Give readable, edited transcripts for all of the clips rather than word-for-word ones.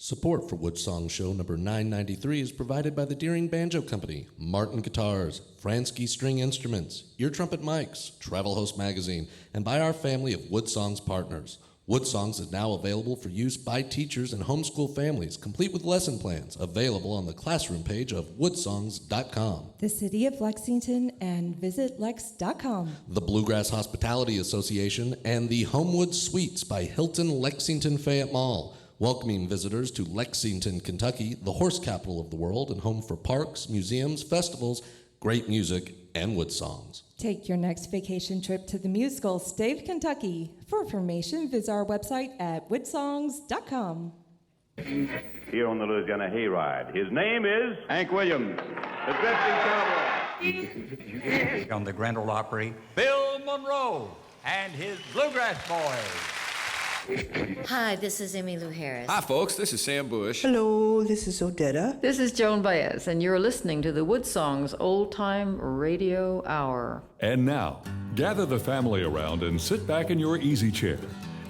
Support for WoodSongs show number 993 is provided by the Deering Banjo Company, Martin Guitars, Fransky String Instruments, Ear Trumpet Mics, Travel Host Magazine, and by our family of WoodSongs partners. WoodSongs is now available for use by teachers and homeschool families, complete with lesson plans, available on the classroom page of woodsongs.com. The City of Lexington and visitlex.com. The Bluegrass Hospitality Association and the Homewood Suites by Hilton Lexington Fayette Mall, welcoming visitors to Lexington, Kentucky, the horse capital of the world and home for parks, museums, festivals, great music, and WoodSongs. Take your next vacation trip to the musical State of Kentucky. For information, visit our website at woodsongs.com. Here on the Louisiana Hayride, his name is Hank Williams. the Drifting Cowboy. On the Grand Ole Opry, Bill Monroe and his Bluegrass Boys. Hi, this is Emmylou Harris. Hi, folks. This is Sam Bush. Hello, this is Odetta. This is Joan Baez, and you're listening to the WoodSongs Old Time Radio Hour. And now, gather the family around and sit back in your easy chair.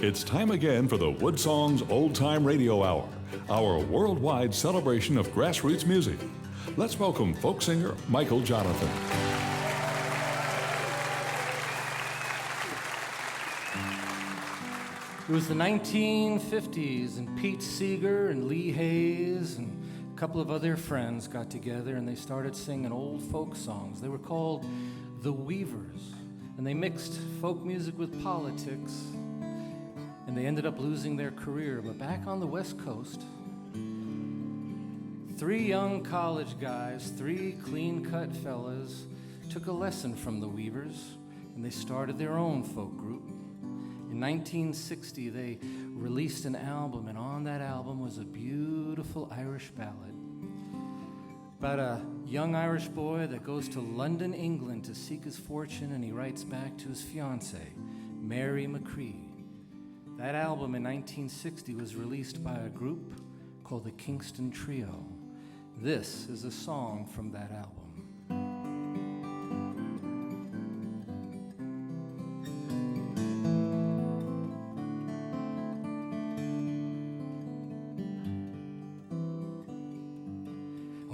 It's time again for the WoodSongs Old Time Radio Hour, our worldwide celebration of grassroots music. Let's welcome folk singer Michael Jonathan. It was the 1950s, and Pete Seeger and Lee Hayes and a couple of other friends got together and they started singing old folk songs. They were called the Weavers, and they mixed folk music with politics, and they ended up losing their career. But back on the West Coast, three young college guys, three clean-cut fellas, took a lesson from the Weavers, and they started their own folk group. In 1960, they released an album, and on that album was a beautiful Irish ballad about a young Irish boy that goes to London, England to seek his fortune, and he writes back to his fiancée, Mary McCree. That album in 1960 was released by a group called the Kingston Trio. This is a song from that album.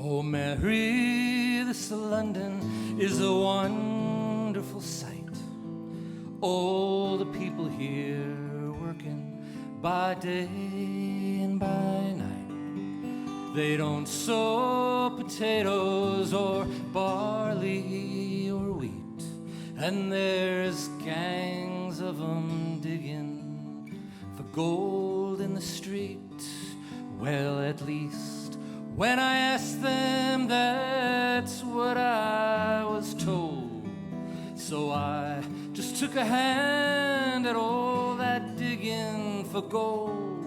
Oh, Mary, this London is a wonderful sight. All the people here working by day and by night. They don't sow potatoes or barley or wheat, and there's gangs of 'em digging for gold in the street. Well, at least when I asked them, that's what I was told. So I just took a hand at all that digging for gold.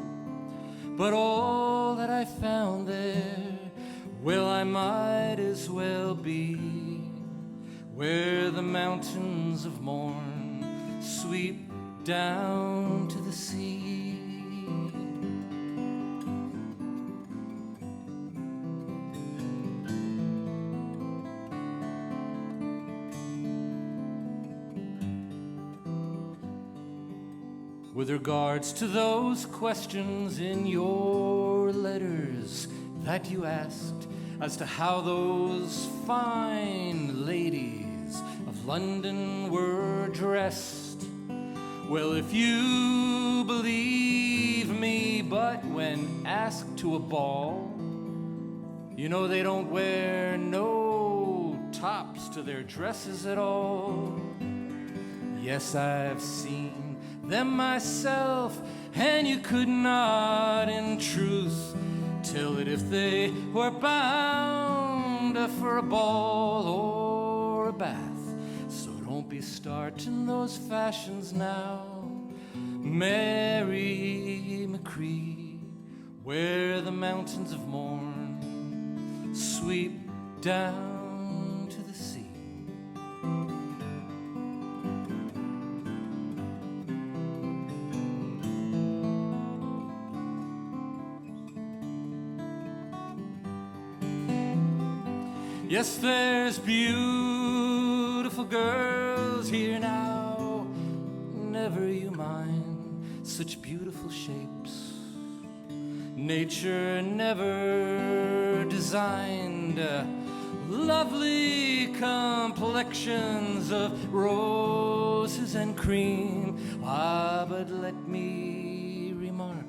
But all that I found there, well, I might as well be where the mountains of morn sweep down to the sea. With regards to those questions in your letters that you asked as to how those fine ladies of London were dressed, well, if you believe me, but when asked to a ball, you know they don't wear no tops to their dresses at all. Yes, I've seen them myself, and you could not in truth tell it if they were bound for a ball or a bath. So don't be starting those fashions now, Mary McCree, where the mountains of morn sweep down to the sea. Yes, there's beautiful girls here now, never you mind such beautiful shapes. nature never designed lovely complexions of roses and cream. But let me remark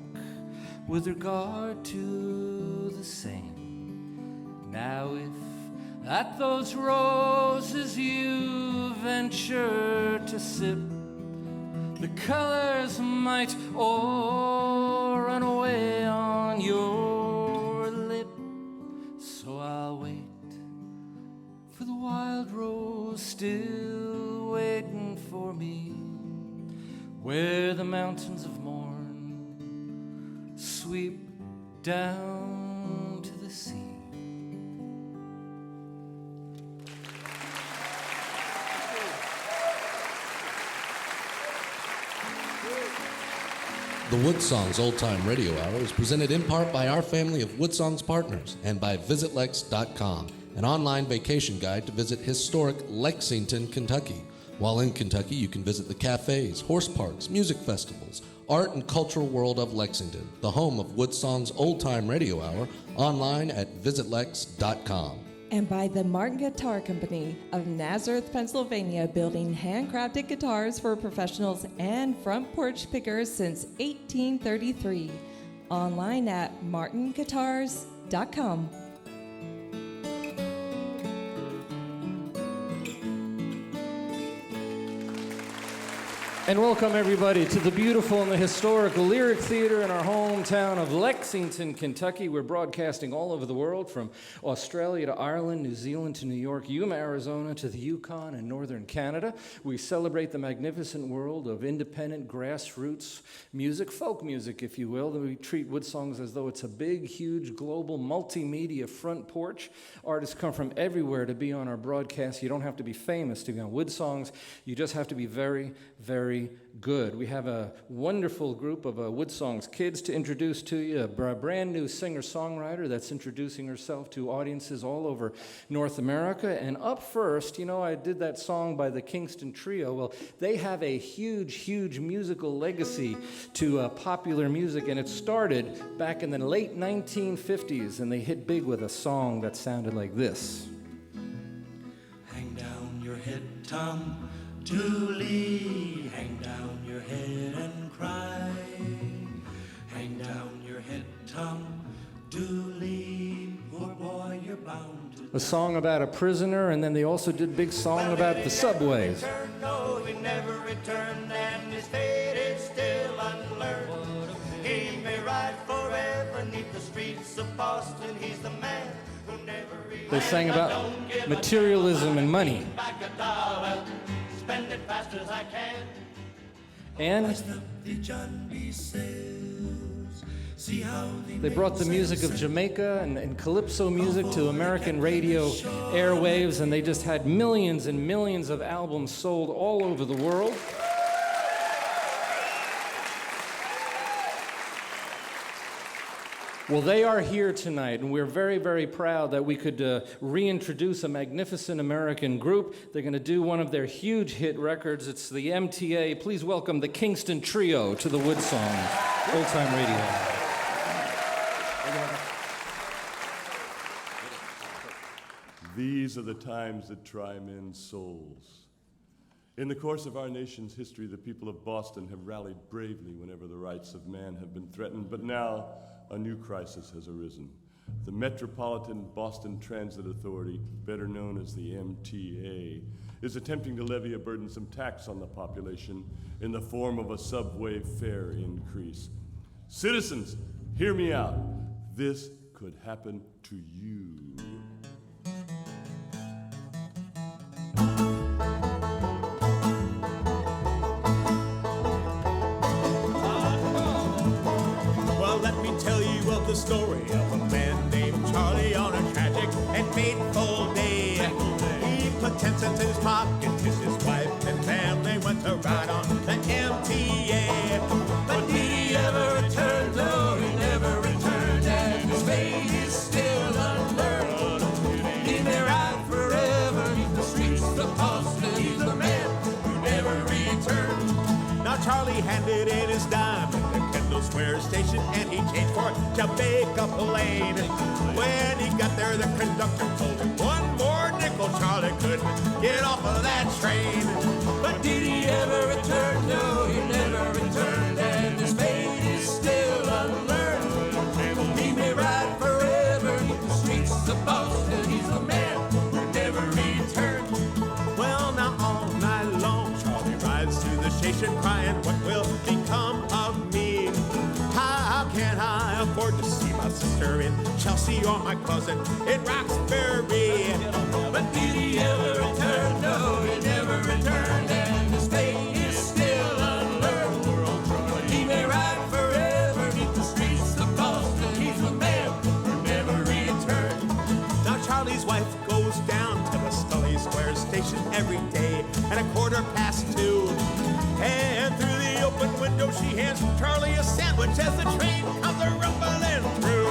with regard to the same. Now if at those roses you venture to sip, the colors might all run away on your lip. So I'll wait for the wild rose still waiting for me, where the mountains of morn sweep down to the sea. The WoodSongs Old Time Radio Hour is presented in part by our family of WoodSongs partners and by visitlex.com, an online vacation guide to visit historic Lexington, Kentucky. While in Kentucky, you can visit the cafes, horse parks, music festivals, art and cultural world of Lexington, the home of WoodSongs Old Time Radio Hour, online at visitlex.com. And by the Martin Guitar Company of Nazareth, Pennsylvania, building handcrafted guitars for professionals and front porch pickers since 1833. Online at martinguitars.com. And welcome everybody to the beautiful and the historic Lyric Theater in our hometown of Lexington, Kentucky. We're broadcasting all over the world, from Australia to Ireland, New Zealand to New York, Yuma, Arizona to the Yukon and northern Canada. We celebrate the magnificent world of independent grassroots music, folk music, if you will. We treat WoodSongs as though it's a big, huge, global, multimedia front porch. Artists come from everywhere to be on our broadcast. You don't have to be famous to be on WoodSongs. You just have to be very, very good. We have a wonderful group of WoodSongs kids to introduce to you, a brand new singer-songwriter that's introducing herself to audiences all over North America. And up first, you know, I did that song by the Kingston Trio. Well, they have a huge, huge musical legacy to popular music, and it started back in the late 1950s, and they hit big with a song that sounded like this. Hang down your head, Tom Dooley, hang down your head and cry. Hang down your head, Tom Dooley, poor boy, you're bound to. A song about a prisoner, and then they also did a big song about the subways. No, he never returned, and his fate is still unlearned. He may ride forever neath the streets of Boston. He's the man who never returned. They sang about materialism and money. Spend it fast as I can. And they brought the music of Jamaica and calypso music to American radio airwaves, and they just had millions and millions of albums sold all over the world. Well, they are here tonight, and we're very, very proud that we could reintroduce a magnificent American group. They're going to do one of their huge hit records. It's the MTA. Please welcome the Kingston Trio to the WoodSongs Old Time Radio. These are the times that try men's souls. In the course of our nation's history, the people of Boston have rallied bravely whenever the rights of man have been threatened, but now a new crisis has arisen. The Metropolitan Boston Transit Authority, better known as the MTA, is attempting to levy a burdensome tax on the population in the form of a subway fare increase. Citizens, hear me out. This could happen to you. The story of a man named Charlie on a tragic and fateful day. He put 10 cents in his pocket, kissed his wife and family, went to ride on the MTA. But did he ever return? No, he never returned, and his fate is still unlearned. He may ride forever in the streets of Boston. He's the man who never returned. Now Charlie handed in his dime, and the candles Square station and he changed for Jamaica Plain. When he got there, the conductor told him one more nickel Charlie couldn't get off of that train. But did he ever return? No, he never returned, and his fate is still unlearned. He may ride forever in the streets of Boston. He's a man who never returned. Well, now all night long, Charlie rides through the station crying, what will become of me? How can I afford to see my sister in Chelsea or my cousin in Roxbury? But did he ever return? No, he never returned, and his fate is still unlearned. He may ride forever in the streets of Boston. He's a man who never returned. Now Charlie's wife goes down to the Scully Square station every day at 2:15. And through the open window she hands Charlie a sandwich as the train comes a-rumbling through.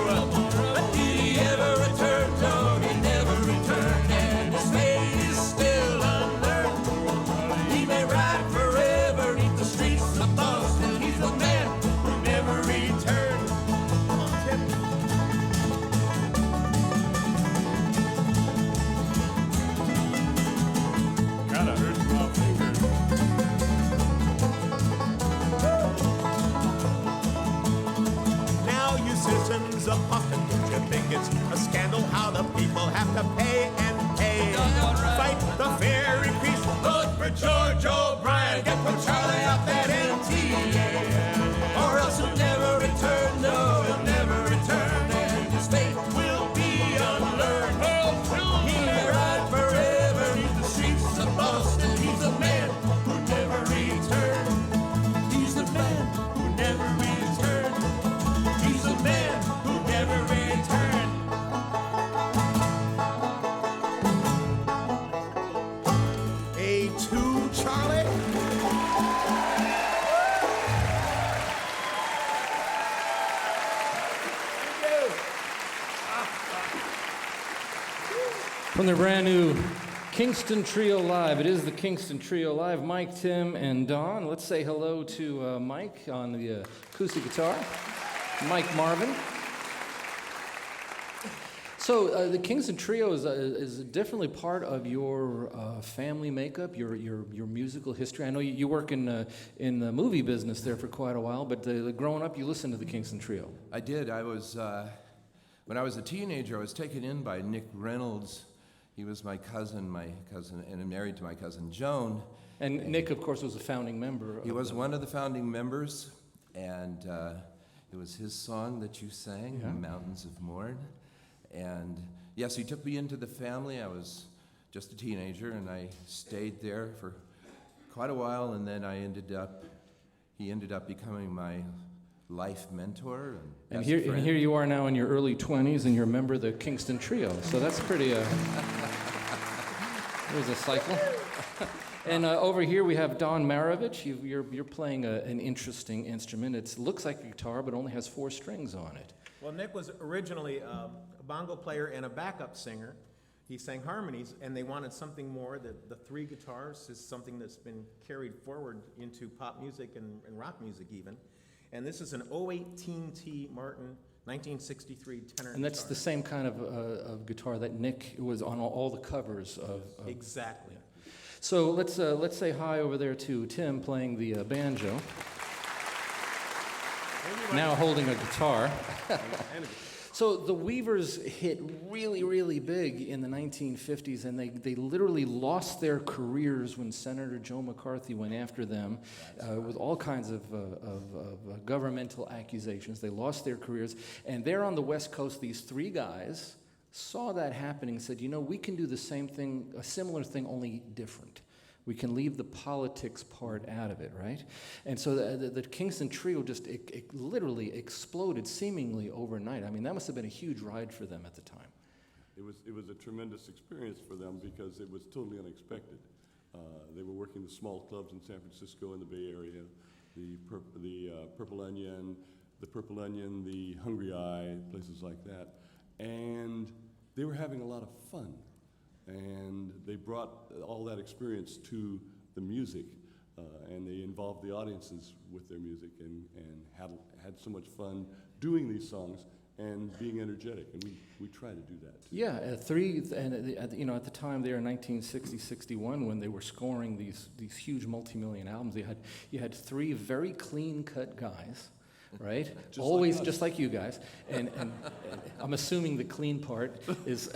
But did he ever return? No, he never returned, and his fate is still unlearned. He may ride forever in the streets of Boston. He's a man who never returned. Come on, Tim. Kinda hurts my fingers. Now you citizens of Boston, don't you think it's a scandal how the people have to pay and pay? Fight the fare increase, vote for George O'Brien, get for Charlie out that MTA. Or else he'll never return, no, he'll never return, and his fate will be unlearned. He may ride forever in the streets of Boston. He's a man who never returned. He's a man who never returned. He's a man who never returned. A2, Charlie? From the brand new Kingston Trio Live. It is the Kingston Trio Live. Mike, Tim, and Don. Let's say hello to Mike on the acoustic guitar. Mike Marvin. So the Kingston Trio is definitely part of your family makeup, your musical history. I know you work in the movie business there for quite a while, but growing up, you listened to the Kingston Trio. I did. I was when I was a teenager, I was taken in by Nick Reynolds. He was my cousin, and married to my cousin Joan. And Nick, of course, was a founding member. He was one of the founding members, and it was his song that you sang, Yeah. Mountains of Morn. And yes, he took me into the family. I was just a teenager, and I stayed there for quite a while, and then he ended up becoming my life mentor and best friend. Here you are now in your early 20s, and you're a member of the Kingston Trio. So that's pretty. There's a cycle. And over here we have Don Marovich. You're playing an interesting instrument. It looks like a guitar, but only has 4 strings on it. Well, Nick was originally a bongo player and a backup singer. He sang harmonies, and they wanted something more. The 3 guitars is something that's been carried forward into pop music and rock music even. And this is an 018T Martin 1963 tenor And that's guitar. the same kind of guitar that Nick was on all the covers of. Exactly. Yeah. So let's say hi over there to Tim playing the banjo. Now holding a guitar. So the Weavers hit really, really big in the 1950s, and they literally lost their careers when Senator Joe McCarthy went after them with all kinds of governmental accusations. They lost their careers, and there on the West Coast, these 3 guys saw that happening and said, you know, we can do the same thing, a similar thing, only different. We can leave the politics part out of it, right? And so the Kingston Trio just it literally exploded seemingly overnight. I mean, that must have been a huge ride for them at the time. It was a tremendous experience for them because it was totally unexpected. They were working the small clubs in San Francisco and the Bay Area, the Purple Onion, the Hungry Eye, places like that. And they were having a lot of fun. And they brought all that experience to the music. and they involved the audiences with their music and had so much fun doing these songs and being energetic, and we try to do that too. Yeah, at the time there in 1960, 61, when they were scoring these huge multi-million albums, you had three very clean-cut guys, right? Just like you guys, and I'm assuming the clean part is,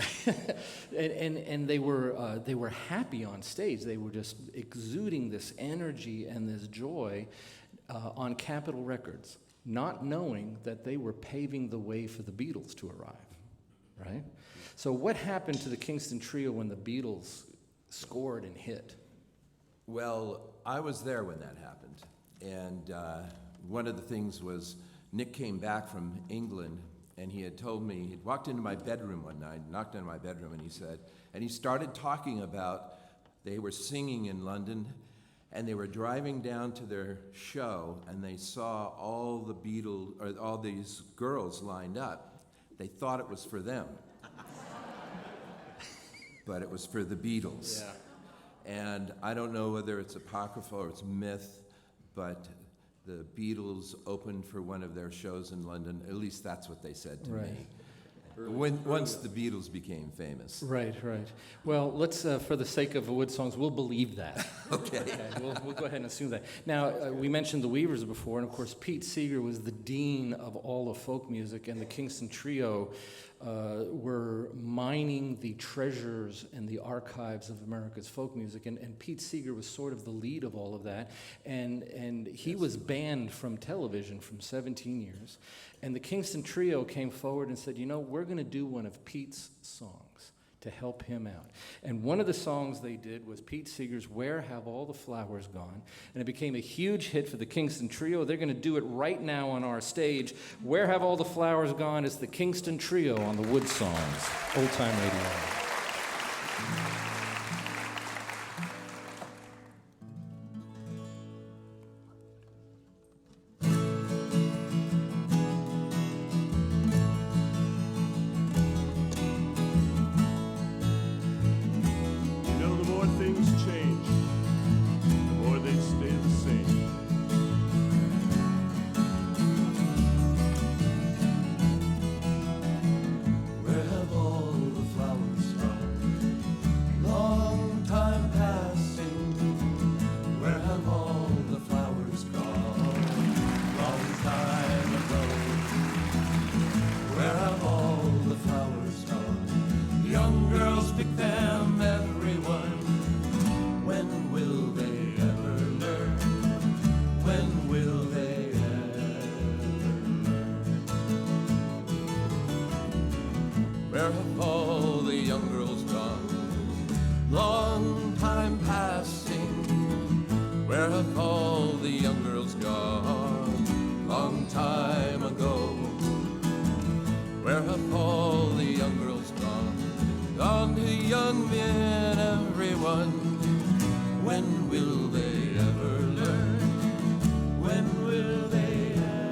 and they were happy on stage. They were just exuding this energy and this joy on Capitol Records, not knowing that they were paving the way for the Beatles to arrive, right? So what happened to the Kingston Trio when the Beatles scored and hit? Well, I was there when that happened, and one of the things was Nick came back from England, and he had told me, he'd walked into my bedroom one night, knocked on my bedroom, and he started talking about, they were singing in London, and they were driving down to their show, and they saw all the Beatles, or all these girls lined up. They thought it was for them, but it was for the Beatles. Yeah. And I don't know whether it's apocryphal or it's myth, but the Beatles opened for one of their shows in London. At least that's what they said to me. Once the Beatles became famous. Right. Well, let's, for the sake of WoodSongs, we'll believe that. Okay. We'll go ahead and assume that. Now, we mentioned the Weavers before, and of course, Pete Seeger was the dean of all of folk music, and the Kingston Trio were mining the treasures and the archives of America's folk music, and Pete Seeger was sort of the lead of all of that, and he was banned from television from 17 years. And the Kingston Trio came forward and said, we're going to do one of Pete's songs to help him out. And one of the songs they did was Pete Seeger's Where Have All the Flowers Gone? And it became a huge hit for the Kingston Trio. They're going to do it right now on our stage. Where Have All the Flowers Gone is the Kingston Trio on the WoodSongs, Old Time Radio. Soldiers, everyone. When will they ever learn? When will they ever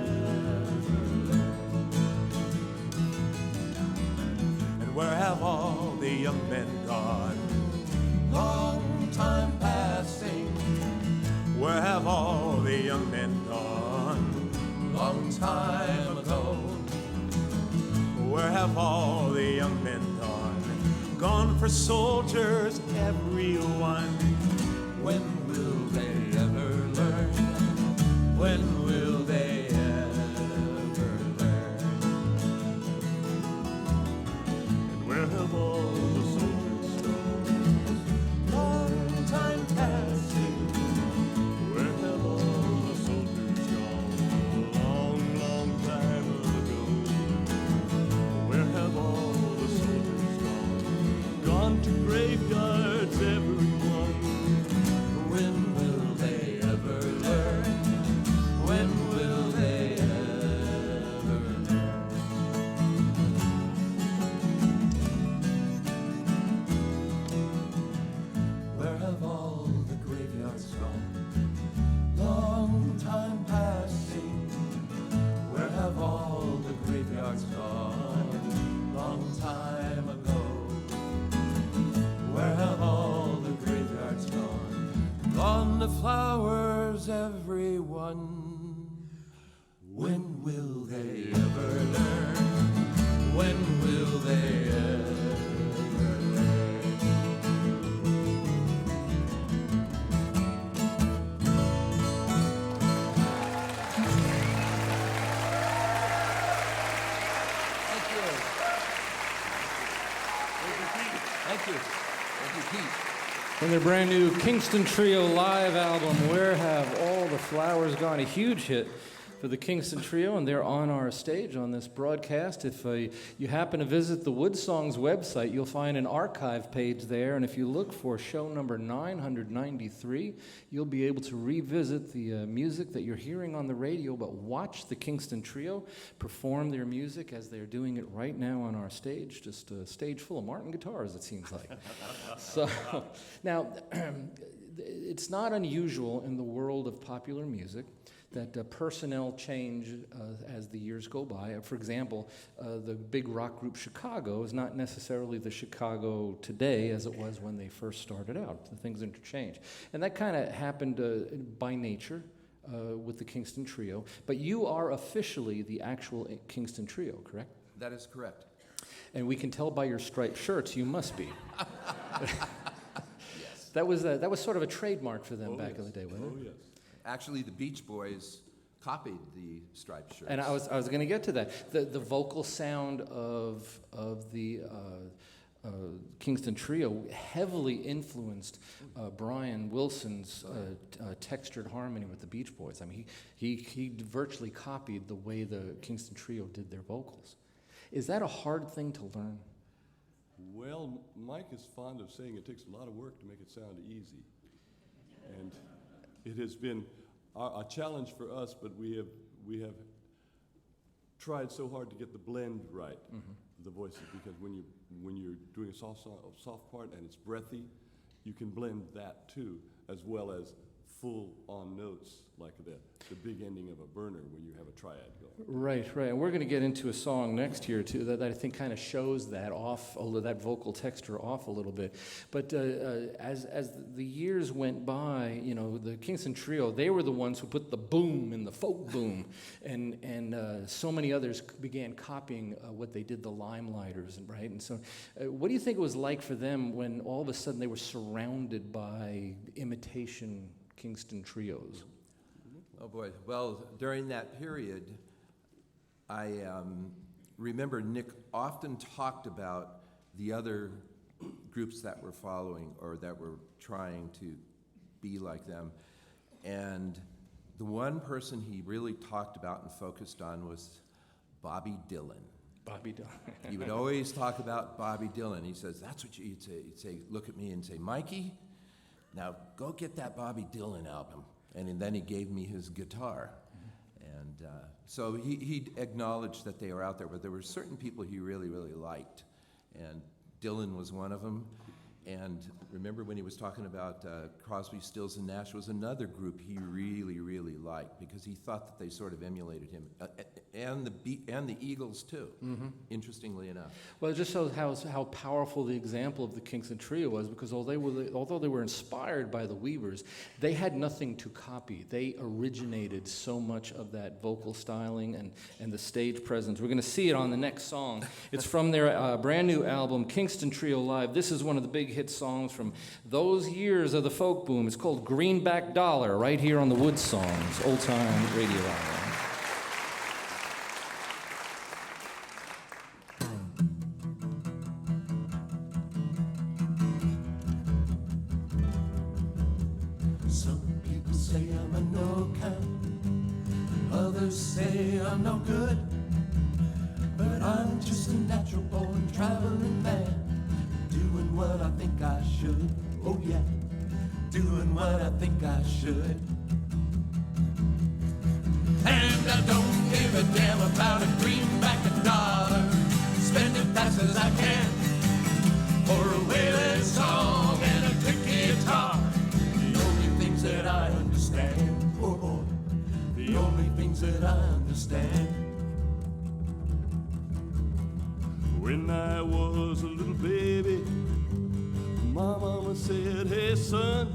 learn? And where have all the soldiers gone? Long time passing. Where have all the soldiers gone? Long, long time ago. Where have all the soldiers gone to graveyards, everyone. When will they ever learn? When will they ever learn? Where have all the graveyards gone? Long time passing. Where have all the graveyards gone? Long time ago. Where have all the graveyards gone? Gone the flowers. knows everyone. When will they ever learn? When will they ever learn? Thank you. Thank you, Pete. From their brand new Kingston Trio live album, Where Have All the Flowers Gone? A huge hit for the Kingston Trio, and they're on our stage on this broadcast. If you happen to visit the WoodSongs website, you'll find an archive page there, and if you look for show number 993, you'll be able to revisit the music that you're hearing on the radio, but watch the Kingston Trio perform their music as they're doing it right now on our stage, just a stage full of Martin guitars, it seems like. So, now, it's not unusual in the world of popular music that personnel change as the years go by. For example, the big rock group Chicago is not necessarily the Chicago today as it was when they first started out. The things interchange. And that kind of happened by nature with the Kingston Trio. But you are officially the actual Kingston Trio, correct? That is correct. And we can tell by your striped shirts you must be. Yes. That was sort of a trademark for them back in the day, wasn't it? Oh, yes. Actually, the Beach Boys copied the striped shirts. And I was going to get to that. The vocal sound of the Kingston Trio heavily influenced Brian Wilson's textured harmony with the Beach Boys. I mean, he virtually copied the way the Kingston Trio did their vocals. Is that a hard thing to learn? Well, Mike is fond of saying it takes a lot of work to make it sound easy. And it has been a challenge for us, but we have tried so hard to get the blend right, the voices, because when you're doing a soft part and it's breathy, you can blend that too, as well as full on notes like the big ending of a burner when you have a triad going. Right. And we're going to get into a song next here too that I think kind of shows that that vocal texture off a little bit. But as the years went by, you know, the Kingston Trio, they were the ones who put the boom in the folk boom, and so many others began copying what they did, the Limelighters, right? And so, what do you think it was like for them when all of a sudden they were surrounded by imitation Kingston Trios? Oh boy. Well, during that period, I remember Nick often talked about the other groups that were following or that were trying to be like them. And the one person he really talked about and focused on was Bobby Dylan. Bobby Dylan. He would always talk about Bobby Dylan. He says, that's what you'd say. He'd say, look at me and say, Mikey, now go get that Bobby Dylan album. And then he gave me his guitar. And so he acknowledged that they were out there, but there were certain people he really, really liked. And Dylan was one of them. And remember when he was talking about Crosby, Stills, and Nash was another group he really, really liked because he thought that they sort of emulated him. And the Eagles, too, interestingly enough. Well, it just shows how powerful the example of the Kingston Trio was, because although they were inspired by the Weavers, they had nothing to copy. They originated so much of that vocal styling and the stage presence. We're going to see it on the next song. It's from their brand new album, Kingston Trio Live. This is one of the big hit songs from those years of the folk boom. It's called Greenback Dollar, right here on the WoodSongs Old Time Radio Hour. Some people say I'm a no count, others say I'm no good, but I'm just a natural born traveling man, doing what I think I should. Oh yeah, doing what I think I should. And I don't give a damn about a greenback dollar, spend it fast as I can for a wailing song and a tricky guitar. The only things that I understand, oh boy, the only things that I understand. When I was a little baby, my mama said, hey son,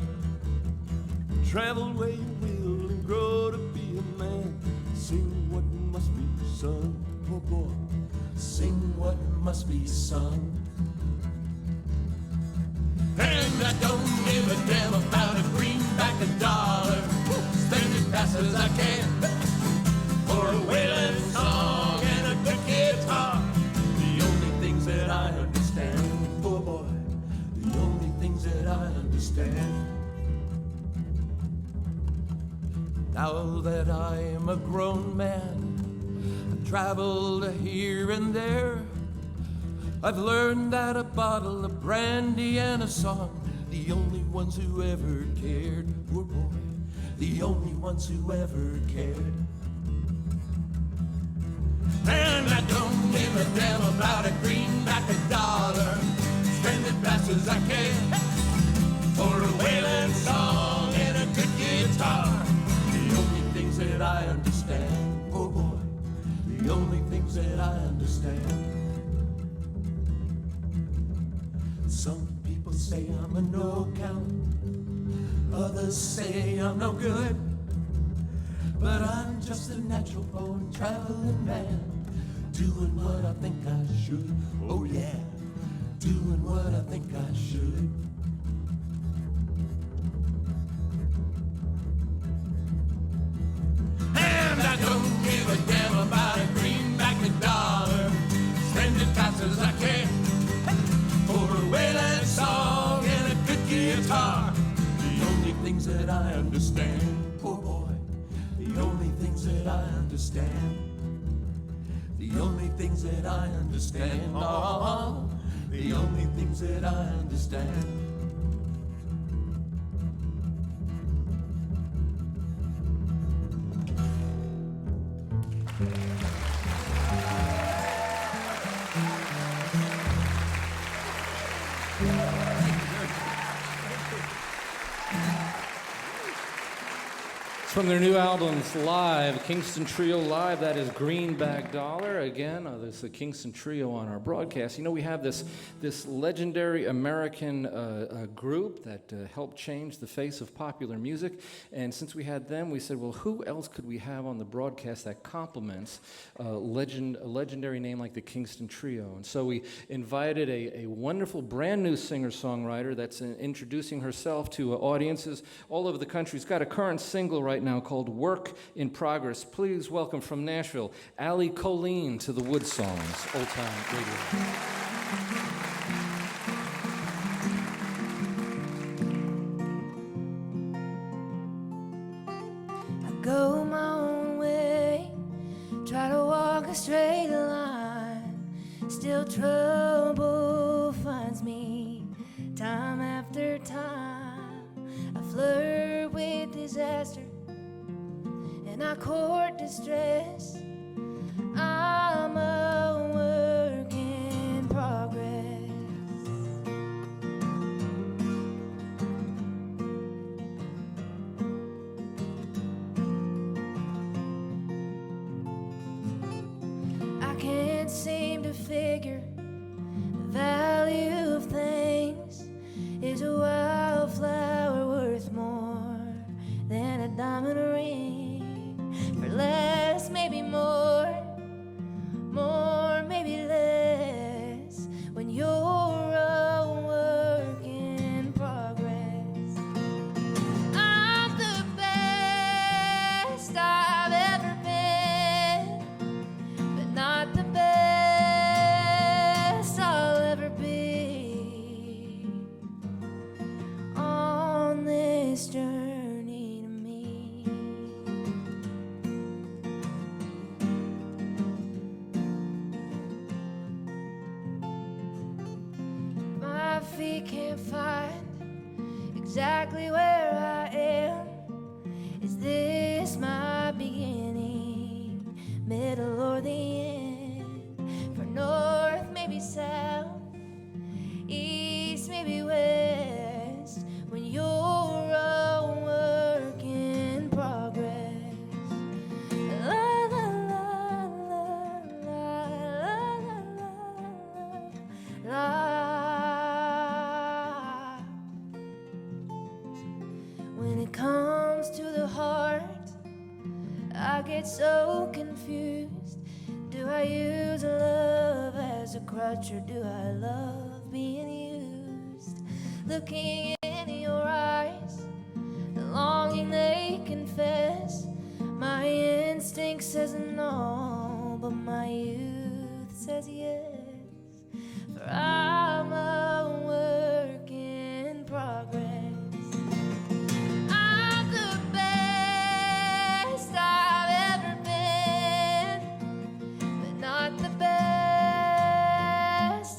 travel where you will grow to be a man. Sing what must be sung, oh boy. Sing what must be sung. And I don't give a damn about a greenback dollar. Spend it fast as I can for a wailing song and a good guitar. The only things that I understand, oh boy, the only things that I understand. Now that I am a grown man, I've traveled here and there. I've learned that a bottle of brandy and a song, the only ones who ever cared, oh boy, the only ones who ever cared. And I don't give a damn about a greenback dollar. Spend it fast as I can for a wailing song and a good guitar. The only things that I understand, oh boy, the only things that I understand. Some people say I'm a no-count, others say I'm no good, but I'm just a natural born traveling man, doing what I think I should, oh yeah, doing what I think I should. And I don't give a damn about a greenback dollar. Spend it fast as I can for a wailing song and a good guitar. The only things that I understand, oh boy, the only things that I understand. The only things that I understand, oh, the only things that I understand. From their new albums, Live, Kingston Trio Live, that is Greenback Dollar. Again, there's the Kingston Trio on our broadcast. You know, we have this legendary American group that helped change the face of popular music. And since we had them, we said, well, who else could we have on the broadcast that complements a legendary name like the Kingston Trio? And so we invited a wonderful brand new singer-songwriter that's introducing herself to audiences all over the country. She's got a current single right now called Work in Progress. Please welcome from Nashville, Allie Colleen to the WoodSongs Old Time Radio. Go my own way, try to walk a straight line, still trouble finds me time after time. I flirt with disaster and I court distress. I'm a work in progress. I can't seem to figure the value of things. Is a wildflower worth more than a diamond ring? For less, maybe more, maybe less, when you're a work in progress. I'm the best I've ever been, but not the best I'll ever be on this journey to me. My feet can't find exactly where I am. Is this my beginning, middle, or the end? For north, maybe south, east, maybe west, when you're a work in progress. La la la la la la la la. When it comes to the heart, I get so confused. Do I use love as a crutch, or do I love being used? Looking in your eyes, the longing they confess. My instinct says no, but my youth says yes. For I'm a work in progress. I'm the best I've ever been, but not the best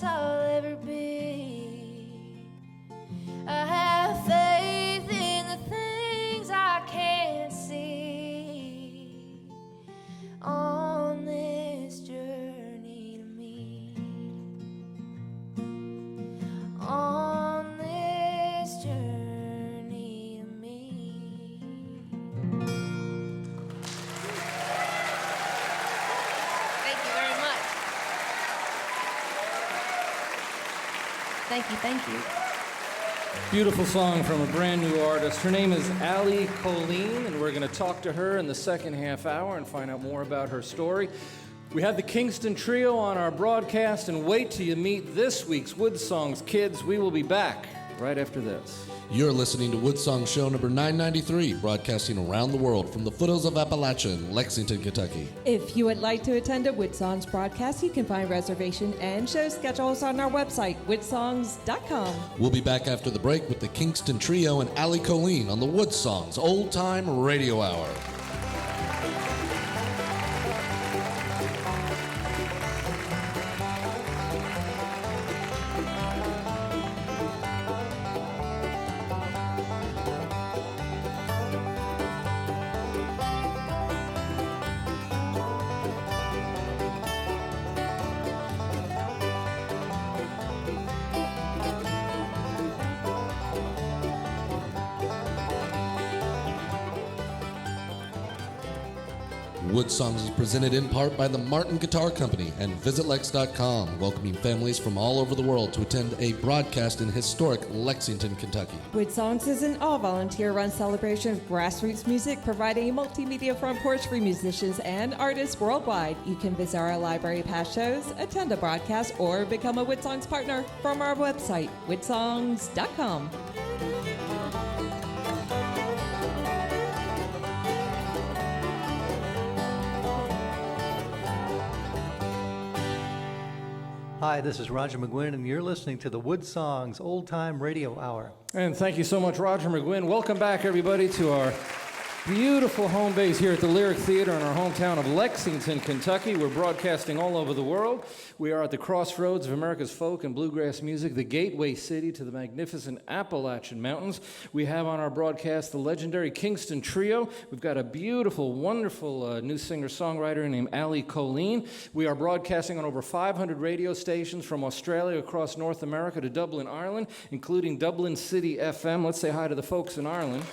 I'll ever be. I have faith in the things I can't see on this journey to me. On this journey to me. Thank you very much. Thank you. Beautiful song from a brand new artist. Her name is Allie Colleen, and we're going to talk to her in the second half hour and find out more about her story. We have the Kingston Trio on our broadcast, and wait till you meet this week's WoodSongs kids. We will be back right after this. You're listening to WoodSongs show number 993, broadcasting around the world from the foothills of Appalachia in Lexington, Kentucky. If you would like to attend a WoodSongs broadcast, you can find reservation and show schedules on our website, woodsongs.com. We'll be back after the break with the Kingston Trio and Allie Colleen on the WoodSongs Old Time Radio Hour. WoodSongs is presented in part by the Martin Guitar Company and VisitLex.com, welcoming families from all over the world to attend a broadcast in historic Lexington, Kentucky. WoodSongs is an all-volunteer-run celebration of grassroots music, providing a multimedia front porch for musicians and artists worldwide. You can visit our library of past shows, attend a broadcast, or become a WoodSongs partner from our website, woodsongs.com. Hi, this is Roger McGuinn, and you're listening to the WoodSongs Old Time Radio Hour. And thank you so much, Roger McGuinn. Welcome back, everybody, to our beautiful home base here at the Lyric Theater in our hometown of Lexington, Kentucky. We're broadcasting all over the world. We are at the crossroads of America's folk and bluegrass music, the gateway city to the magnificent Appalachian Mountains. We have on our broadcast the legendary Kingston Trio. We've got a beautiful, wonderful new singer-songwriter named Allie Colleen. We are broadcasting on over 500 radio stations from Australia across North America to Dublin, Ireland, including Dublin City FM. Let's say hi to the folks in Ireland.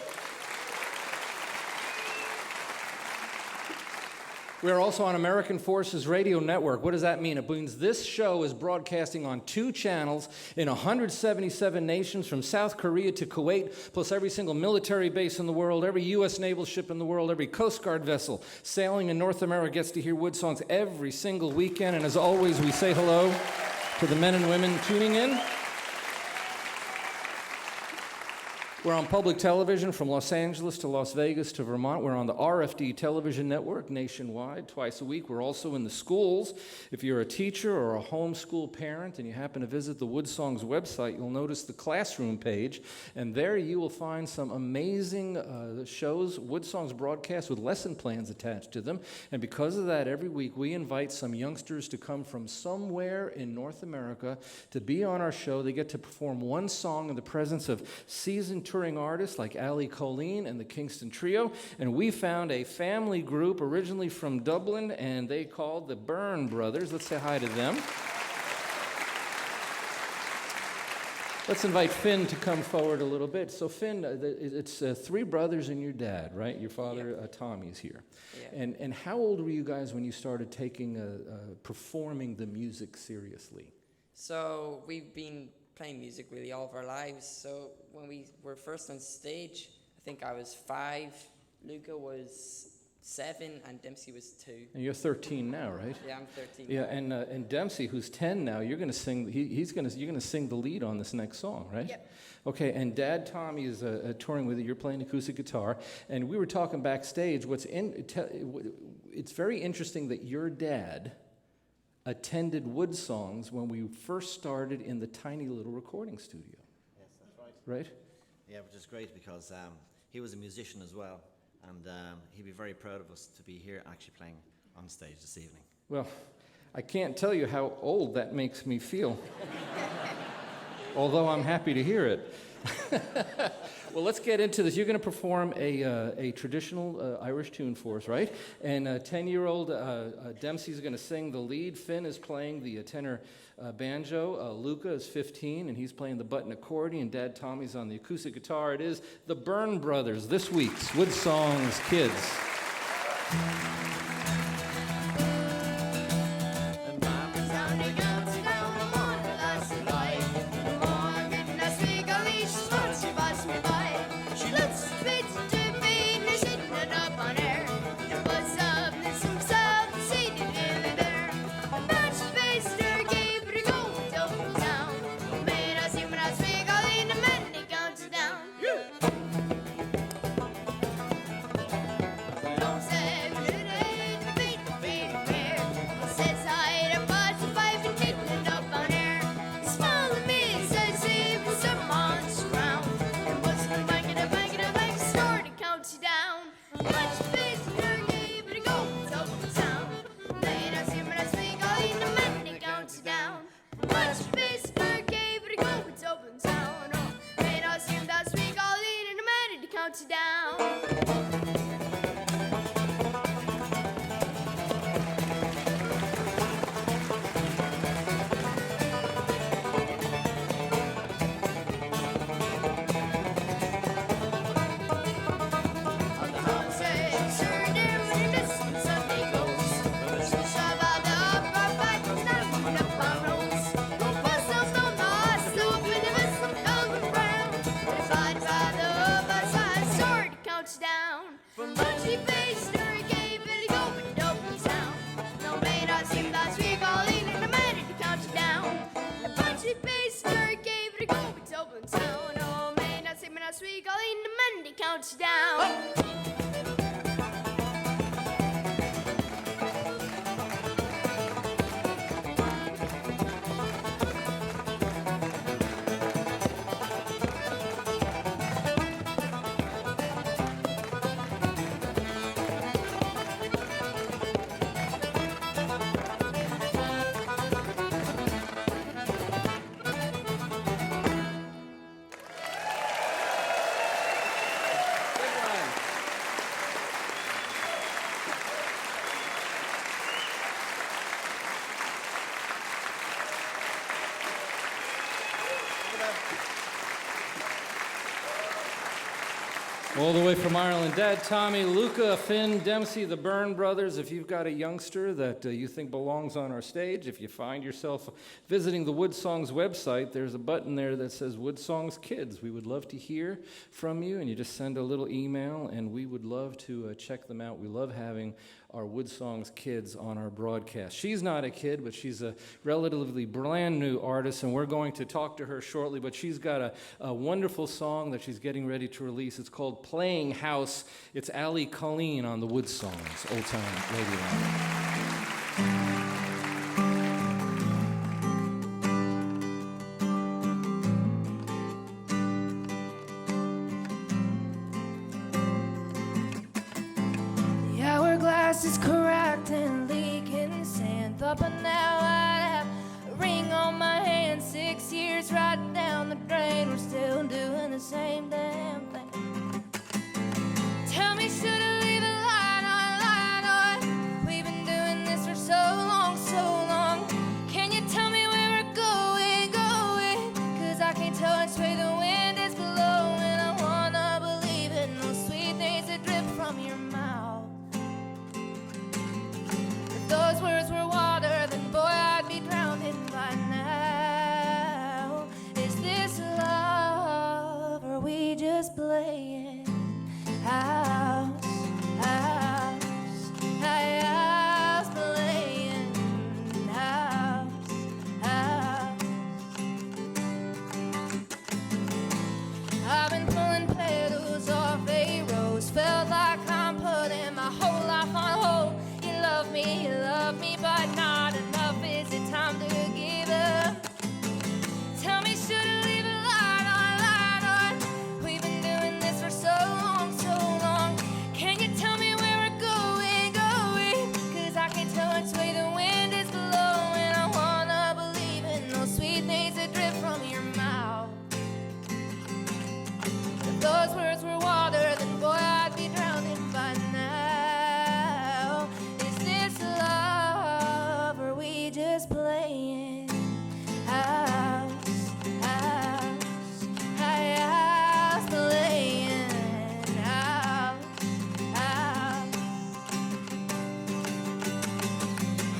We are also on American Forces Radio Network. What does that mean? It means this show is broadcasting on 2 channels in 177 nations, from South Korea to Kuwait, plus every single military base in the world, every U.S. naval ship in the world, every Coast Guard vessel sailing in North America gets to hear WoodSongs every single weekend. And as always, we say hello to the men and women tuning in. We're on public television from Los Angeles to Las Vegas to Vermont. We're on the RFD television network nationwide twice a week. We're also in the schools. If you're a teacher or a homeschool parent and you happen to visit the WoodSongs website, you'll notice the classroom page, and there you will find some amazing shows, WoodSongs broadcasts with lesson plans attached to them. And because of that, every week we invite some youngsters to come from somewhere in North America to be on our show. They get to perform one song in the presence of seasoned touring artists like Allie Colleen and the Kingston Trio, and we found a family group originally from Dublin, and they called the Byrne Brothers. Let's say hi to them. Let's invite Finn to come forward a little bit. So Finn, it's 3 brothers and your dad, right? Your father, Tommy's here. Yeah. And how old were you guys when you started taking performing the music seriously? So we've been playing music really all of our lives. So when we were first on stage, I think I was 5. Luca was 7 and Dempsey was 2. And you're 13 now, right? Yeah, I'm 13. Yeah, and Dempsey, who's 10 now, you're going to sing. You're going to sing the lead on this next song, right? Yep. Okay, and Dad Tommy is touring with you. You're playing acoustic guitar, and we were talking backstage. It's very interesting that your dad attended WoodSongs when we first started in the tiny little recording studio. Yes, that's right. Right? Yeah, which is great because he was a musician as well, and he'd be very proud of us to be here actually playing on stage this evening. Well, I can't tell you how old that makes me feel, although I'm happy to hear it. Well, let's get into this. You're going to perform a traditional Irish tune for us, right? And 10-year-old Dempsey's going to sing the lead. Finn is playing the tenor banjo. Luca is 15, and he's playing the button accordion. Dad Tommy's on the acoustic guitar. It is the Byrne Brothers, this week's WoodSongs Kids. All the way from Ireland, Dad Tommy, Luca, Finn, Dempsey, the Byrne Brothers. If you've got a youngster that you think belongs on our stage, if you find yourself visiting the WoodSongs website, there's a button there that says WoodSongs Kids. We would love to hear from you, and you just send a little email, and we would love to check them out. We love having our WoodSongs Kids on our broadcast. She's not a kid, but she's a relatively brand new artist, and we're going to talk to her shortly, but she's got a wonderful song that she's getting ready to release. It's called Playing House. It's Allie Colleen on the WoodSongs Old Time Radio Hour. Is cracked and leaking sand. Thought by now I'd have a ring on my hand. 6 years right down the drain. We're still doing the same damn thing. Tell me, should I leave a light on? We've been doing this for so long, so long. Can you tell me where we're going? Cause I can't tell which way the wind is blowing. I wanna believe in those sweet things that drip from your mouth. Those words were water, then boy, I'd be drowning by now. Is this love? those words were water, then boy, I'd be drowning by now. Is this love, or are we just playing house, house, house, playing house, house?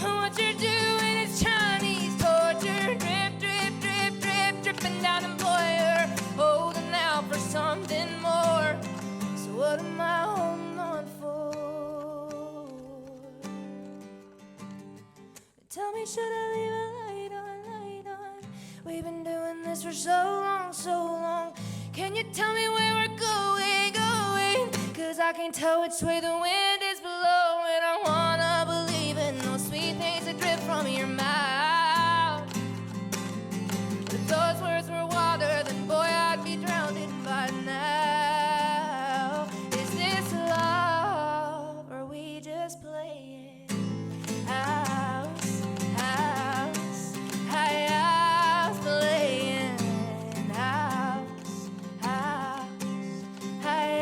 What you're doing is Chinese torture, drip, drip, drip, drip, dripping down, and boy, you're holding out for something more. So what am I holding on for? Tell me, should I leave a light on, light on? We've been doing this for so long, so long. Can you tell me where we're going, going? 'Cause I can tell which way the wind is blowing. I wanna believe in those sweet things that drip from your mouth. But if those words were water, then boy, I'd be drowning by now. Is this love, or are we just playing house, house, house, playing house, house, house?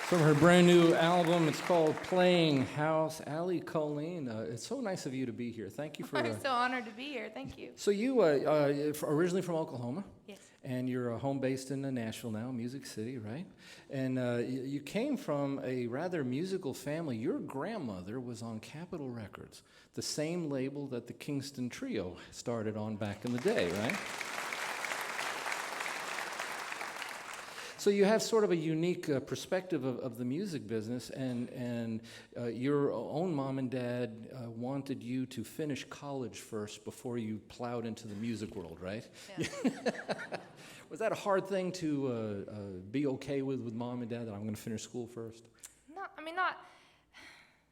From her brand new album, it's called Playing House. Allie Colleen, it's so nice of you to be here. Thank you for... We're so honored to be here. Thank you. So you originally from Oklahoma? Yes. And you're home based in Nashville now, Music City, right? And you came from a rather musical family. Your grandmother was on Capitol Records, the same label that the Kingston Trio started on back in the day, right? So you have sort of a unique perspective of the music business, and your own mom and dad wanted you to finish college first before you plowed into the music world, right? Yeah. Was that a hard thing to be okay with mom and dad, that I'm going to finish school first? No, I mean, not,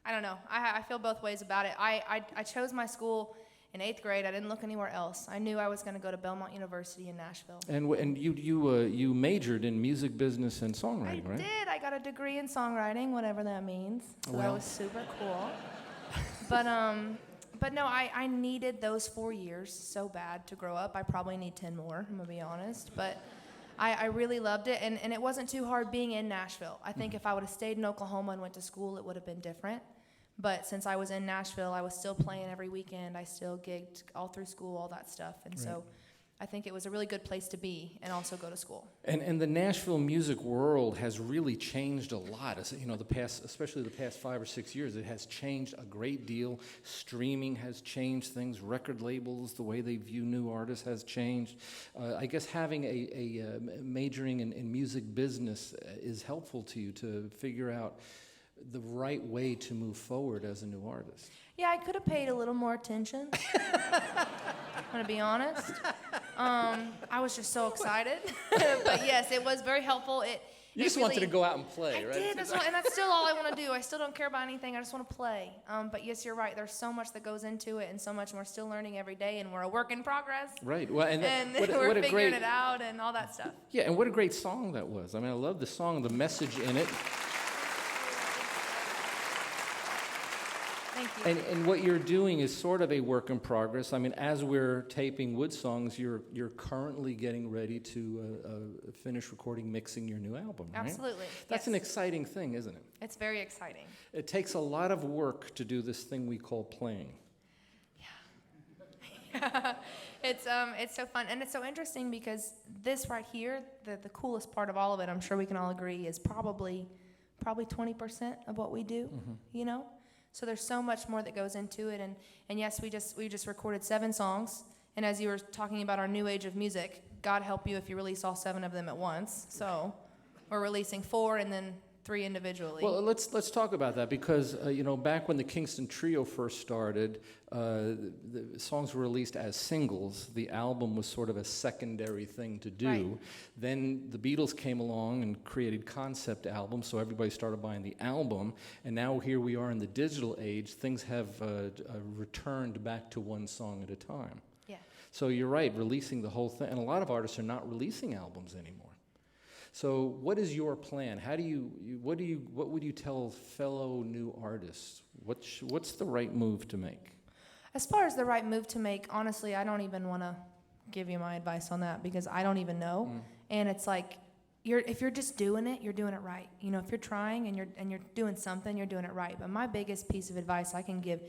I don't know. I feel both ways about it. I chose my school in 8th grade. I didn't look anywhere else. I knew I was going to go to Belmont University in Nashville. And you majored in music business and songwriting, right? I did. I got a degree in songwriting, whatever that means. So that was super cool. But no, I needed those 4 years so bad to grow up. I probably need 10 more, I'm going to be honest. But I really loved it, and it wasn't too hard being in Nashville. I think if I would have stayed in Oklahoma and went to school, it would have been different. But since I was in Nashville, I was still playing every weekend. I still gigged all through school, all that stuff. And so I think it was a really good place to be and also go to school. And the Nashville music world has really changed a lot. You know, especially the past 5 or 6 years, it has changed a great deal. Streaming has changed things. Record labels, the way they view new artists has changed. I guess having a majoring in music business is helpful to you to figure out the right way to move forward as a new artist. Yeah, I could have paid a little more attention. I'm going to be honest. I was just so excited. But yes, it was very helpful. You just wanted to go out and play, right? I did, and that's still all I want to do. I still don't care about anything. I just want to play. But yes, you're right. There's so much that goes into it, and so much we're still learning every day, and we're a work in progress. Right. Well, and we're figuring it out and all that stuff. Yeah, and what a great song that was. I mean, I love the song, the message in it. Thank you. And what you're doing is sort of a work in progress. I mean, as we're taping WoodSongs, you're currently getting ready to finish recording, mixing your new album, right? Absolutely. That's an exciting thing, isn't it? It's very exciting. It takes a lot of work to do this thing we call playing. Yeah. It's so fun, and it's so interesting because this right here, the coolest part of all of it, I'm sure we can all agree, is probably 20% of what we do, you know? So there's so much more that goes into it, and yes, we just recorded 7 songs, and as you were talking about our new age of music, God help you if you release all 7 of them at once. So we're releasing 4 and then 3 individually. Well, let's talk about that because back when the Kingston Trio first started, the songs were released as singles. The album was sort of a secondary thing to do. Right. Then the Beatles came along and created concept albums, so everybody started buying the album. And now here we are in the digital age. Things have returned back to one song at a time. Yeah. So you're right, releasing the whole thing. And a lot of artists are not releasing albums anymore. So what is your plan? What would you tell fellow new artists? What's the right move to make? As far as the right move to make, honestly, I don't even want to give you my advice on that because I don't even know. And it's like, if you're just doing it, you're doing it right. You know, if you're trying and you're doing something, you're doing it right. But my biggest piece of advice I can give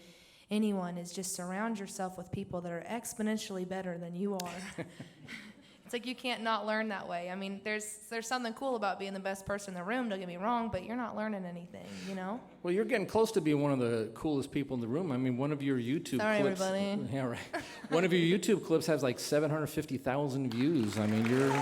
anyone is just surround yourself with people that are exponentially better than you are. It's like you can't not learn that way. I mean, there's something cool about being the best person in the room, don't get me wrong, but you're not learning anything, you know? Well, you're getting close to being one of the coolest people in the room. I mean, one of your YouTube Sorry, clips... everybody. Yeah, right. One of your YouTube clips has like 750,000 views. I mean, you're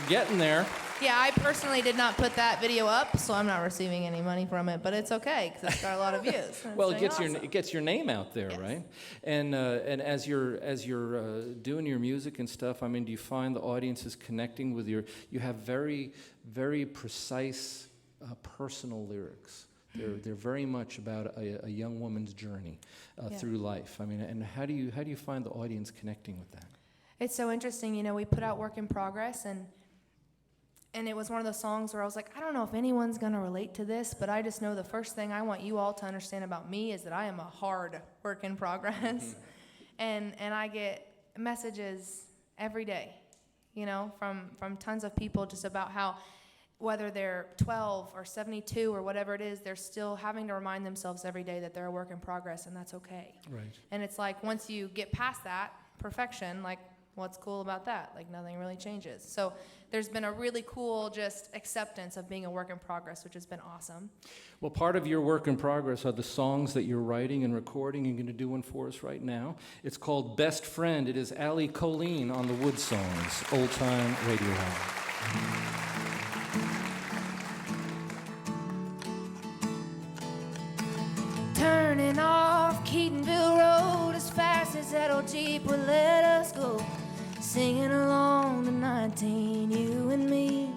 getting there. Yeah, I personally did not put that video up, so I'm not receiving any money from it, but it's okay because it's got a lot of views. Well, it gets your name out there, yes. Right? And as you're doing your music and stuff, I mean, do you find the audience is connecting with you have very, very precise, personal lyrics. They're very much about a young woman's journey through life. I mean, and how do you find the audience connecting with that? It's so interesting. You know, we put out Work in Progress, and it was one of those songs where I was like, I don't know if anyone's going to relate to this, but I just know the first thing I want you all to understand about me is that I am a hard work in progress. And I get messages every day, you know, from tons of people just about how whether they're 12 or 72 or whatever it is, they're still having to remind themselves every day that they're a work in progress, and that's okay. Right. And it's like once you get past that perfection, like, what's cool about that? Like, nothing really changes. So there's been a really cool just acceptance of being a work in progress, which has been awesome. Well, part of your work in progress are the songs that you're writing and recording. You're going to do one for us right now. It's called Best Friend. It is Allie Colleen on the WoodSongs Old Time Radio Hour. Turning off Keatonville Road as fast as that old Jeep would let us go. Singing along to 19, you and me.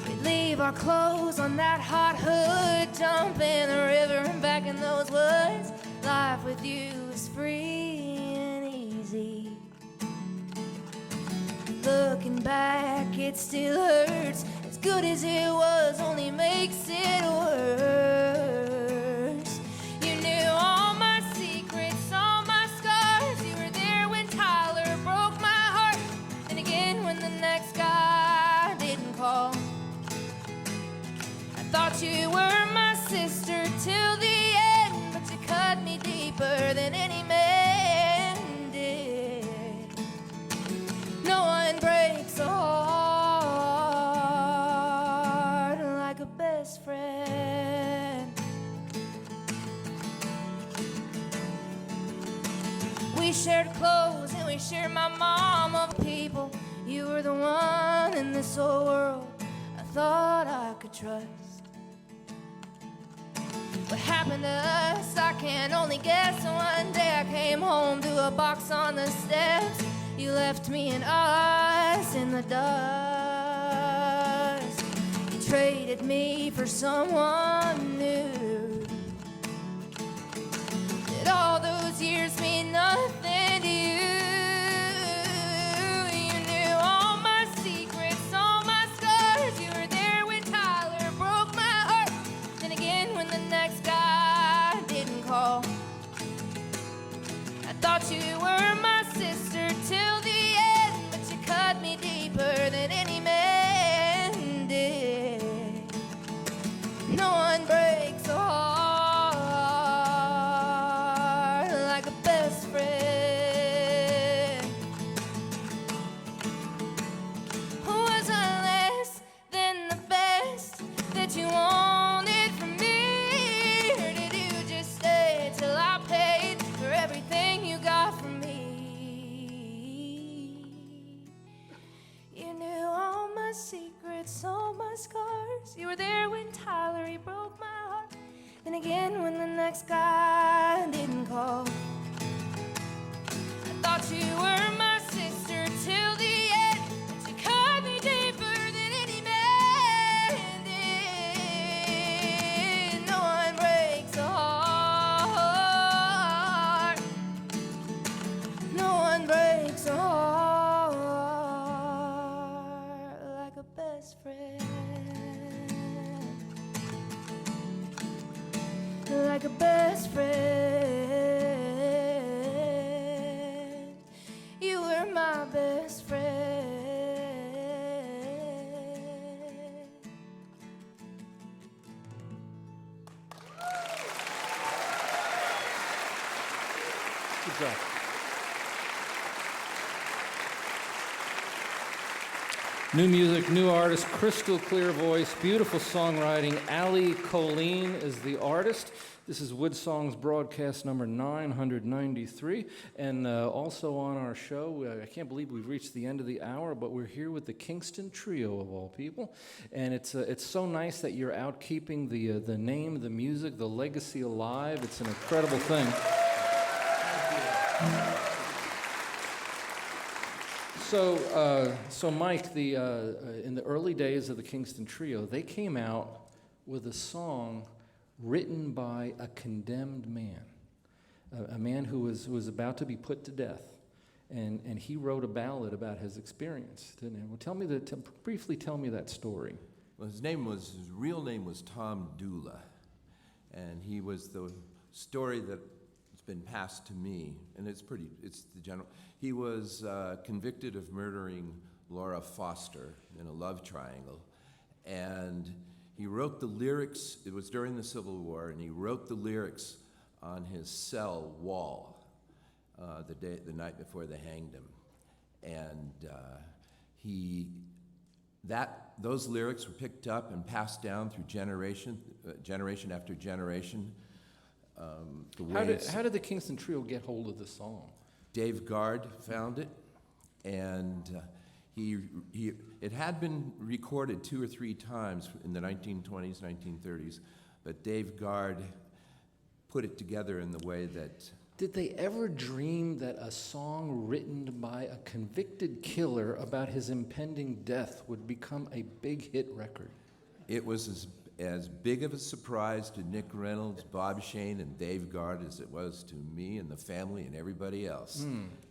We'd leave our clothes on that hot hood, jump in the river and back in those woods. Life with you is free and easy. Looking back, it still hurts. As good as it was, only makes it worse. You knew all my secrets, all my scars. You were there when Tyler broke my heart, and again when the next guy didn't call. I thought you were my sister till the end, but you cut me deeper than any man did. No one breaks a heart like a best friend. We shared clothes and we shared my mom of people. You were the one in this whole world I thought I could trust. What happened to us, I can only guess. One day I came home to a box on the steps. You left me and us in the dust. You traded me for someone new. Did all those years mean nothing to you? You knew all my secrets, all my scars. You were there when Tyler broke my heart. Then again when the next guy didn't call. I thought you were my sister till the end, but you cut me deeper than any man did. No one breaks a heart like a best friend. Was I less than the best that you wanted from me? Or did you just stay till I paid for everything you got from me? You knew all my secrets, all my scars. You were there when Tyler, he broke my heart. Then again when the next guy didn't call. I thought you were my sister till the end, but you cut me deeper than any man did. No one breaks a heart. No one breaks a heart friend. Like a best friend. You were my best friend. Good job. New music, new artist, crystal clear voice, beautiful songwriting. Allie Colleen is the artist. This is WoodSongs broadcast number 993. And also on our show, I can't believe we've reached the end of the hour, but we're here with the Kingston Trio of all people. And it's so nice that you're out keeping the name, the music, the legacy alive. It's an incredible thing. So Mike, in the early days of the Kingston Trio, they came out with a song written by a condemned man, a man who was about to be put to death, and he wrote a ballad about his experience, didn't he? Well, briefly tell me that story. Well, his real name was Tom Dula, and he was the story that been passed to me, and it's the general. He was convicted of murdering Laura Foster in a love triangle, and he wrote the lyrics. It was during the Civil War, and he wrote the lyrics on his cell wall the night before they hanged him, and those lyrics were picked up and passed down through generation after generation. How did the Kingston Trio get hold of the song? Dave Guard found it, and it had been recorded 2 or 3 times in the 1920s, 1930s, but Dave Guard put it together in the way that... Did they ever dream that a song written by a convicted killer about his impending death would become a big hit record? It was as big of a surprise to Nick Reynolds, Bob Shane, and Dave Guard as it was to me and the family and everybody else.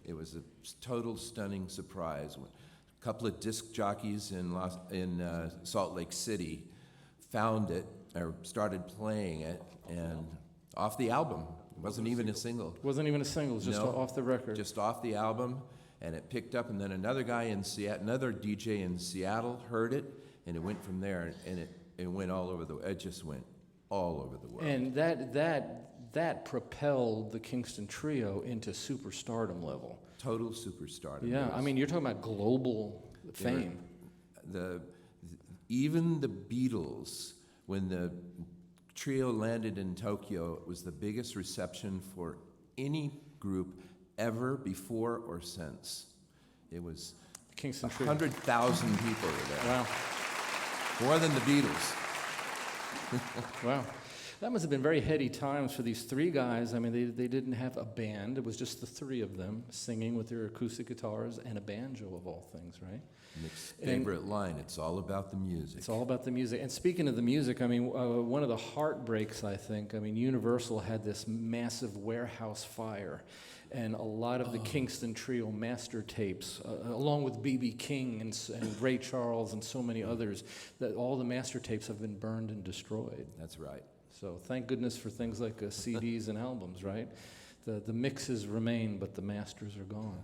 It was a total stunning surprise. A couple of disc jockeys in Salt Lake City found it, or started playing it, and off the album. It wasn't even a single. Wasn't even a single, just off the record. Just off the album, and it picked up, and then another DJ in Seattle heard it, and it went from there, and it went all over it just went all over the world. And that propelled the Kingston Trio into superstardom level. Total superstardom. Yeah, I mean, you're talking about global fame. Even the Beatles, when the trio landed in Tokyo, it was the biggest reception for any group ever before or since. It was 100,000 people were there. Wow. More than the Beatles. Wow. That must have been very heady times for these 3 guys. I mean, they didn't have a band. It was just the 3 of them singing with their acoustic guitars and a banjo, of all things, right? Nick's favorite line, it's all about the music. It's all about the music. And speaking of the music, I mean, one of the heartbreaks, I think, Universal had this massive warehouse fire. And a lot of the Kingston Trio master tapes, along with B.B. King and Ray Charles and so many others, that all the master tapes have been burned and destroyed. That's right. So thank goodness for things like CDs and albums, right? The mixes remain, but the masters are gone.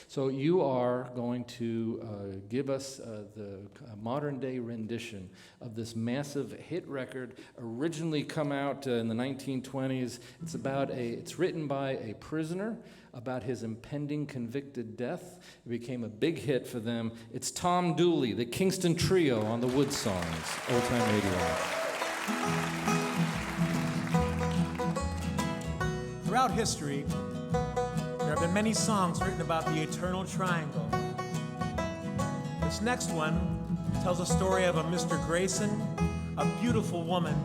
So you are going to give us the modern-day rendition of this massive hit record, originally come out in the 1920s. It's written by a prisoner about his impending convicted death. It became a big hit for them. It's Tom Dooley, the Kingston Trio on the WoodSongs, Old Time Radio. Throughout history, there have been many songs written about the eternal triangle. This next one tells a story of a Mr. Grayson, a beautiful woman,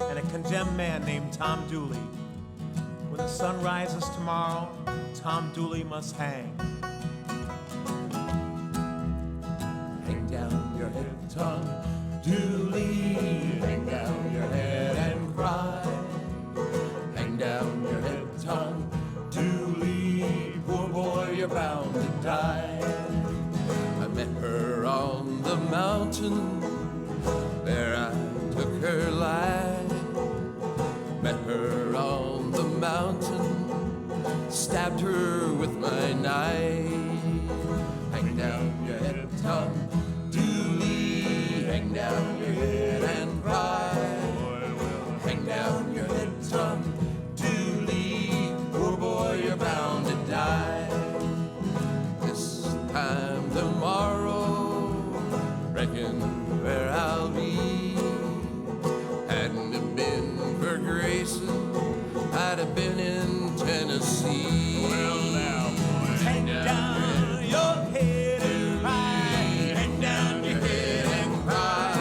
and a condemned man named Tom Dooley. When the sun rises tomorrow, Tom Dooley must hang. Hang down your head, Tom Dooley. Hang down your head and cry. Hang down your head, Tom Dooley. Poor boy, you're bound to die. I met her on the mountain where I'll be. Hadn't it been for Grayson, I'd have been in Tennessee. Well, now, boy, hang down your head and cry. Hang down your head and cry.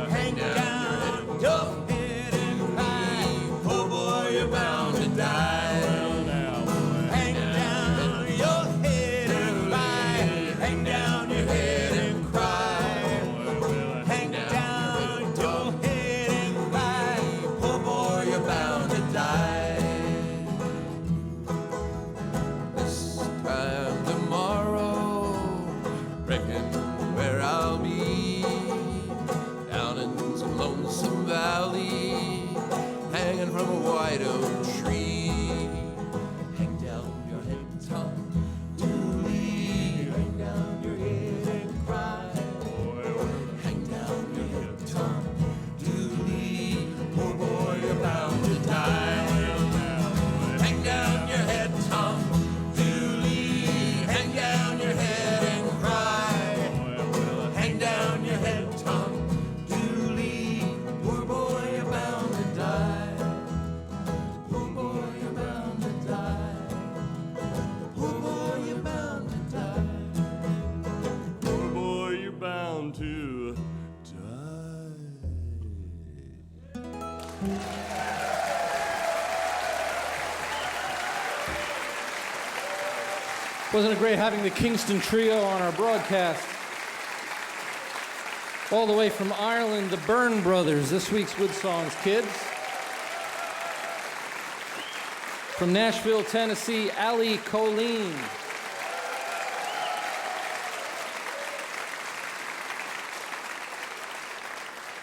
Hang down your head and cry. Oh boy, you're bound to die. Well, now, boy, hang down your head and cry. Hang down your head and cry. Hang down your head and cry. Oh boy, you're bound to die. This time tomorrow, reckon where I'll be. Down in some lonesome valley, hanging from a white oak tree. Hang down your head, Tom Dooley. Hang down your head and cry. Hang down your head, Tom Dooley. Poor boy, you're bound to die. Hang down your head, Tom Dooley. Hang down your head and cry. Hang down your head, Tom Dooley. Poor boy, you're bound to die. Poor boy, you're bound to die. Poor boy, you're bound to die. Poor boy, you're bound to die. Wasn't it great having the Kingston Trio on our broadcast? All the way from Ireland, the Byrne Brothers, this week's WoodSongs kids. From Nashville, Tennessee, Allie Colleen.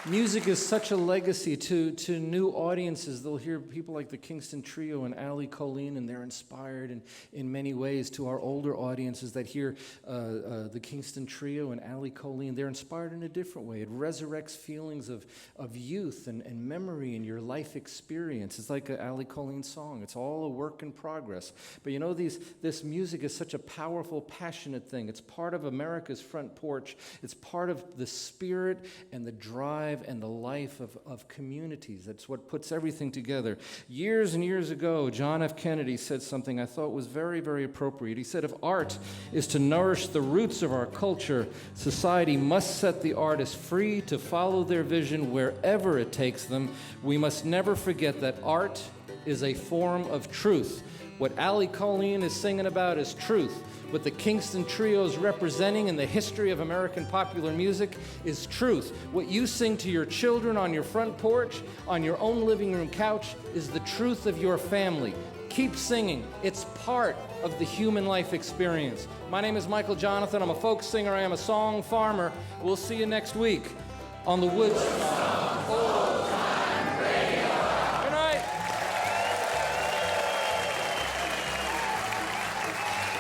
Music is such a legacy to new audiences. They'll hear people like the Kingston Trio and Allie Colleen, and they're inspired in many ways. To our older audiences that hear the Kingston Trio and Allie Colleen, they're inspired in a different way. It resurrects feelings of youth and memory in your life experience. It's like an Allie Colleen song. It's all a work in progress. But you know, this music is such a powerful, passionate thing. It's part of America's front porch. It's part of the spirit and the drive and the life of communities. That's what puts everything together. Years and years ago, John F. Kennedy said something I thought was very, very appropriate. He said, if art is to nourish the roots of our culture, society must set the artists free to follow their vision wherever it takes them. We must never forget that art is a form of truth. What Allie Colleen is singing about is truth. What the Kingston Trio is representing in the history of American popular music is truth. What you sing to your children on your front porch, on your own living room couch, is the truth of your family. Keep singing. It's part of the human life experience. My name is Michael Jonathan. I'm a folk singer. I am a song farmer. We'll see you next week on the WoodSongs.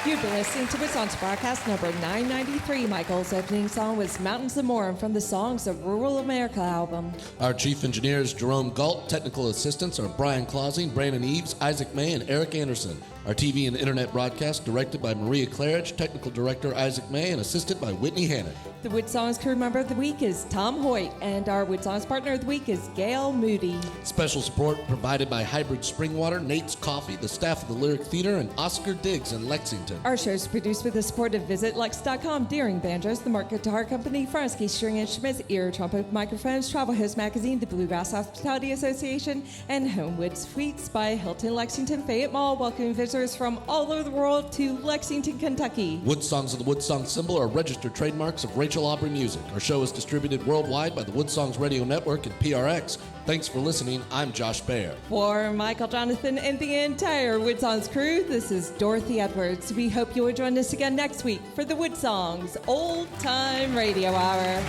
You've been listening to WoodSongs broadcast number 993. Michael's opening song was Mountains of Morin from the Songs of Rural America album. Our chief engineers, Jerome Galt. Technical assistants are Brian Clausing, Brandon Eves, Isaac May, and Eric Anderson. Our TV and internet broadcast directed by Maria Claridge, technical director Isaac May, and assisted by Whitney Hannon. The WoodSongs crew member of the week is Tom Hoyt, and our WoodSongs partner of the week is Gail Moody. Special support provided by Hybrid Springwater, Nate's Coffee, the staff of the Lyric Theater, and Oscar Diggs in Lexington. Our show is produced with the support of VisitLex.com, Deering Banjos, the Mark Guitar Company, Fransky String Instruments, Ear Trumpet Microphones, Travel Host Magazine, the Bluegrass Hospitality Association, and Homewood Suites by Hilton Lexington Fayette Mall, welcoming visitors from all over the world to Lexington, Kentucky. WoodSongs and the WoodSongs symbol are registered trademarks of Rachel Aubrey Music. Our show is distributed worldwide by the WoodSongs Radio Network and PRX. Thanks for listening. I'm Josh Baer. For Michael Jonathan and the entire WoodSongs crew, this is Dorothy Edwards. We hope you'll join us again next week for the WoodSongs Old Time Radio Hour.